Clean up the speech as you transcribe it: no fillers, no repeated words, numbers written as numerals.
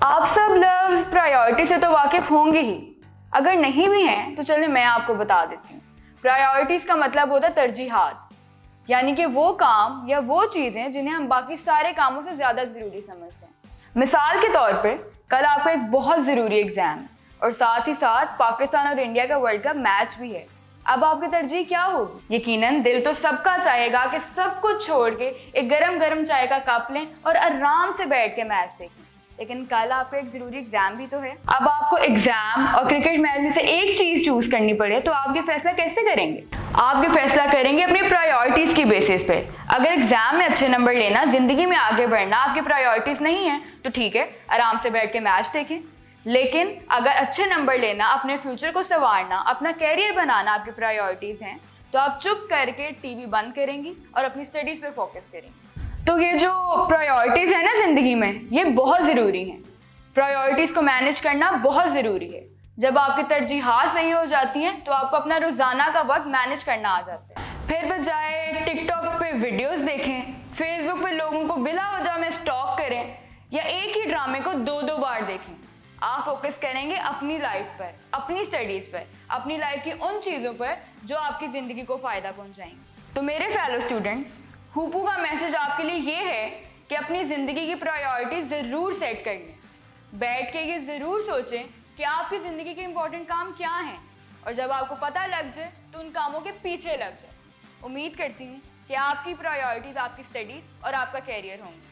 आप सब लफ्ज प्रायोरिटी से तो वाकिफ होंगे ही, अगर नहीं भी हैं तो चलिए मैं आपको बता देती हूँ। प्रायोरिटीज का मतलब होता है तरजीहात, यानी कि वो काम या वो चीजें जिन्हें हम बाकी सारे कामों से ज्यादा जरूरी समझते हैं। मिसाल के तौर पे कल आपका एक बहुत जरूरी एग्जाम है और साथ ही साथ पाकिस्तान और इंडिया का वर्ल्ड कप मैच भी है। अब आपकी तरजीह क्या होगी? यकीनन दिल तो सबका चाहेगा कि सब कुछ छोड़ के एक गरम गरम चाय का कप लें और आराम से बैठ के मैच देखें, लेकिन कल आपका एक जरूरी एग्जाम भी तो है। अब आपको एग्जाम और क्रिकेट मैच में से एक चीज चूज करनी पड़े तो आप ये फैसला कैसे करेंगे? आप ये फैसला करेंगे अपनी प्रायोरिटीज की बेसिस पे। अगर एग्जाम में अच्छे नंबर लेना, जिंदगी में आगे बढ़ना आपकी प्रायोरिटीज नहीं है तो ठीक है, आराम से बैठ के मैच देखें। लेकिन अगर अच्छे नंबर लेना, अपने फ्यूचर को संवारना, अपना कैरियर बनाना आपकी प्रायोरिटीज हैं, तो आप चुप करके टीवी बंद करेंगी और अपनी स्टडीज पे फोकस करेंगी। तो ये जो प्रायोरिटीज है ना जिंदगी में, ये बहुत ज़रूरी हैं। प्रायोरिटीज़ को मैनेज करना बहुत ज़रूरी है। जब आपकी तरजीहात सही हो जाती हैं तो आपको अपना रोज़ाना का वक्त मैनेज करना आ जाता है। फिर बजाय टिकटॉक पे वीडियोस देखें, फेसबुक पे लोगों को बिला वजह में स्टॉक करें या एक ही ड्रामे को दो दो बार देखें, आप फोकस करेंगे अपनी लाइफ पर, अपनी स्टडीज़ पर, अपनी लाइफ की उन चीज़ों पर जो आपकी ज़िंदगी को फ़ायदा पहुँचाएंगी। तो मेरे फेलो स्टूडेंट्स, हुपू का मैसेज आपके लिए ये है कि अपनी ज़िंदगी की प्रायोरिटी ज़रूर सेट कर लें। बैठ के ये ज़रूर सोचें कि आपकी ज़िंदगी के इंपॉर्टेंट काम क्या हैं, और जब आपको पता लग जाए तो उन कामों के पीछे लग जाए। उम्मीद करती हूँ कि आपकी प्रायोरिटीज़ आपकी स्टडीज़ और आपका कैरियर होंगे।